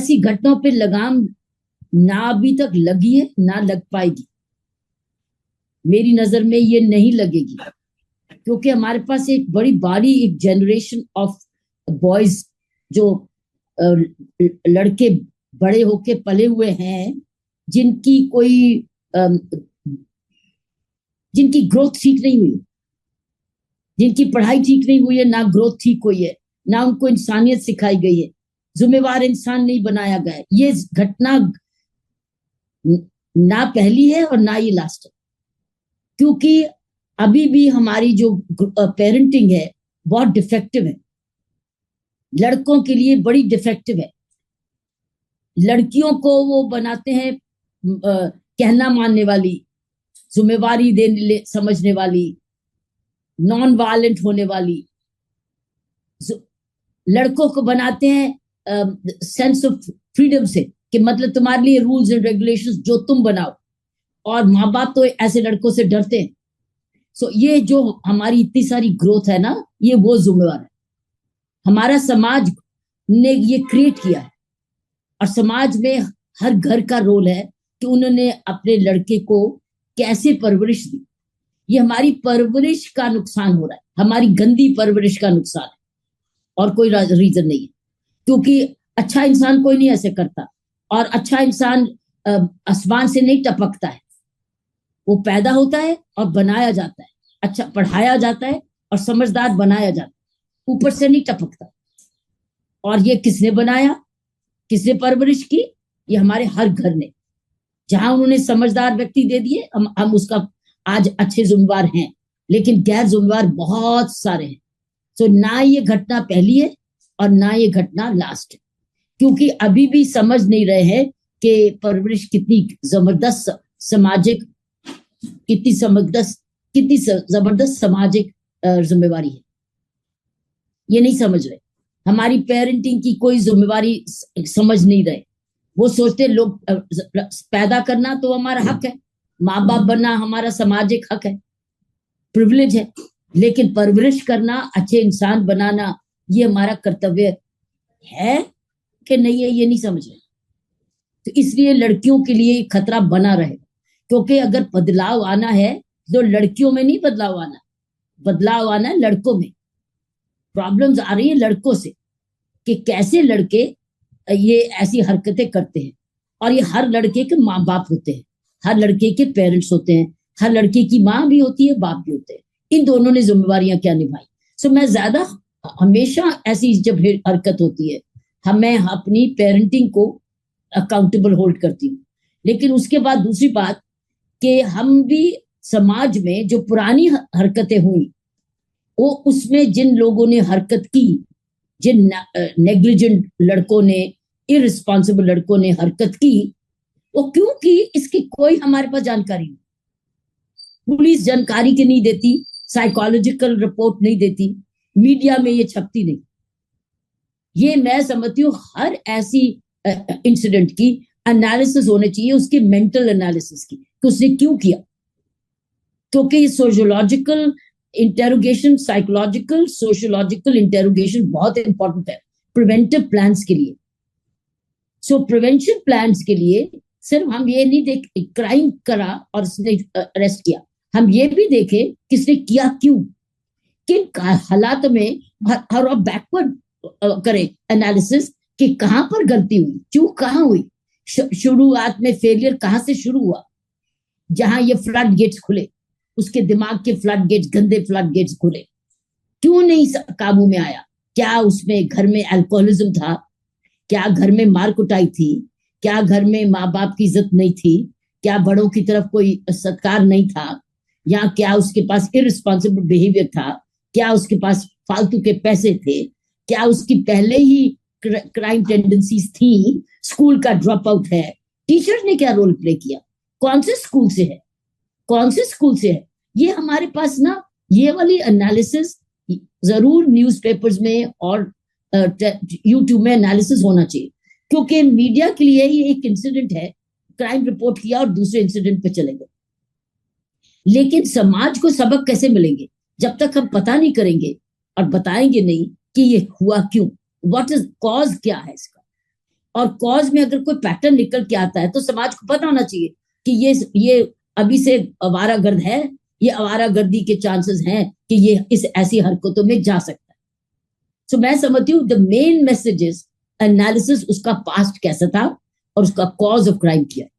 ऐसी घटनाओं पे लगाम ना अभी तक लगी है, ना लग पाएगी। मेरी नजर में ये नहीं लगेगी, क्योंकि हमारे पास एक बड़ी एक जनरेशन ऑफ बॉयज जो लड़के बड़े होके पले हुए हैं, जिनकी कोई जिनकी ग्रोथ ठीक नहीं हुई, जिनकी पढ़ाई ठीक नहीं हुई है, ना ग्रोथ ठीक हुई है, ना उनको इंसानियत सिखाई गई है, जिम्मेवार इंसान नहीं बनाया गया है। ये घटना ना पहली है और ना ये लास्ट है, क्योंकि अभी भी हमारी जो पेरेंटिंग है बहुत डिफेक्टिव है। लड़कों के लिए बड़ी डिफेक्टिव है। लड़कियों को वो बनाते हैं कहना मानने वाली, जिम्मेवारी देने समझने वाली, नॉन वायलेंट होने वाली। लड़कों को बनाते हैं सेंस ऑफ फ्रीडम से, कि मतलब तुम्हारे लिए रूल्स एंड रेगुलेशंस जो तुम बनाओ, और माँ बाप तो ऐसे लड़कों से डरते हैं। सो ये जो हमारी इतनी सारी ग्रोथ है ना, ये वो जिम्मेवार है। हमारा समाज ने ये क्रिएट किया है, और समाज में हर घर का रोल है कि उन्होंने अपने लड़के को कैसे परवरिश दी। ये हमारी परवरिश का नुकसान हो रहा है, हमारी गंदी परवरिश का नुकसान है, और कोई रीजन नहीं है। क्योंकि अच्छा इंसान कोई नहीं ऐसे करता, और अच्छा इंसान आसमान से नहीं टपकता है। वो पैदा होता है और बनाया जाता है, अच्छा पढ़ाया जाता है और समझदार बनाया जाता है, ऊपर से नहीं टपकता। और ये किसने बनाया, किसने परवरिश की? ये हमारे हर घर ने। जहां उन्होंने समझदार व्यक्ति दे दिए, हम उसका आज अच्छे जिम्मेवार हैं, लेकिन गैर जिम्मेवार बहुत सारे हैं। तो ना ये घटना पहली है और ना ये घटना लास्ट है, क्योंकि अभी भी समझ नहीं रहे हैं कि परवरिश कितनी जबरदस्त सामाजिक, कितनी जबरदस्त सामाजिक जिम्मेवारी है। ये नहीं समझ रहे। हमारी पेरेंटिंग की कोई जिम्मेवारी समझ नहीं रहे। वो सोचते लोग पैदा करना तो हमारा हक है, माँ बाप बनना हमारा सामाजिक हक है, प्रिविलेज है, लेकिन परवरिश करना, अच्छे इंसान बनाना, ये हमारा कर्तव्य है कि नहीं है, ये नहीं समझ रहे। तो इसलिए लड़कियों के लिए खतरा बना रहे, क्योंकि अगर बदलाव आना है तो लड़कियों में नहीं बदलाव आना, बदलाव आना है लड़कों में। प्रॉब्लम्स आ रही है लड़कों से, कि कैसे लड़के ये ऐसी हरकतें करते हैं। और ये हर लड़के के माँ बाप होते हैं, हर लड़के के पेरेंट्स होते हैं, हर लड़के की माँ भी होती है, बाप भी होते हैं। इन दोनों ने जिम्मेवारियां क्या निभाई। सो मैं ज्यादा हमेशा ऐसी जब हरकत होती है, मैं अपनी पेरेंटिंग को अकाउंटेबल होल्ड करती हूँ। लेकिन उसके बाद दूसरी बात, कि हम भी समाज में जो पुरानी हरकतें हुई, वो उसमें जिन लोगों ने हरकत की, जिन नेग्लिजेंट लड़कों ने, इररिस्पॉन्सिबल लड़कों ने हरकत की, वो क्यों की, इसकी कोई हमारे पास जानकारी नहीं। पुलिस जानकारी की नहीं देती, साइकोलॉजिकल रिपोर्ट नहीं देती, मीडिया में ये छपती नहीं। ये मैं समझती हूँ हर ऐसी इंसिडेंट की एनालिसिस होने चाहिए, उसकी मेंटल एनालिसिस की, कि उसने क्यों किया। क्योंकि sociological interrogation, psychological sociological interrogation बहुत इंपॉर्टेंट है प्रिवेंटिव प्लान्स के लिए। सो प्रिवेंशन प्लान्स के लिए सिर्फ हम ये नहीं देख क्राइम करा और उसने अरेस्ट किया, हम ये भी देखे किसने किया, क्यों, किन हालात में, हर बैकवर्ड करें एनालिसिस कि कहां पर गलती हुई, क्यों, कहां हुई, शुरुआत में फेलियर कहां से शुरू हुआ। जहां ये फ्लड गेट्स खुले, उसके दिमाग के फ्लड गेट्स, गंदे फ्लड गेट्स खुले, क्यों नहीं काबू में आया। क्या उसमें घर में अल्कोहलिज्म था, क्या घर में मार कुटाई थी, क्या घर में माँ बाप की इज्जत नहीं थी, क्या बड़ों की तरफ कोई सत्कार नहीं था, या क्या उसके पास इररिस्पॉन्सिबल बिहेवियर था, क्या उसके पास फालतू के पैसे थे, क्या उसकी पहले ही क्राइम टेंडेंसीज थी, स्कूल का ड्रॉप आउट है, टीचर ने क्या रोल प्ले किया, कौन से स्कूल से है, कौन से स्कूल से है। ये हमारे पास ना, ये वाली एनालिसिस जरूर न्यूज़पेपर्स में और यूट्यूब में एनालिसिस होना चाहिए, क्योंकि मीडिया के लिए ये एक इंसिडेंट है, क्राइम रिपोर्ट किया और दूसरे इंसिडेंट पे चले गए। लेकिन समाज को सबक कैसे मिलेंगे जब तक हम पता नहीं करेंगे और बताएंगे नहीं कि ये हुआ क्यों, व्हाट इज कॉज, क्या है इसका। और कॉज में अगर कोई पैटर्न निकल के आता है तो समाज को पता होना चाहिए कि ये अभी से आवारागर्द है, ये आवारागर्दी के चांसेस हैं कि ये इस ऐसी हरकतों में जा सकता है। सो मैं समझती हूँ the main message is analysis उसका पास्ट कैसा था और उसका कॉज ऑफ क्राइम क्या है।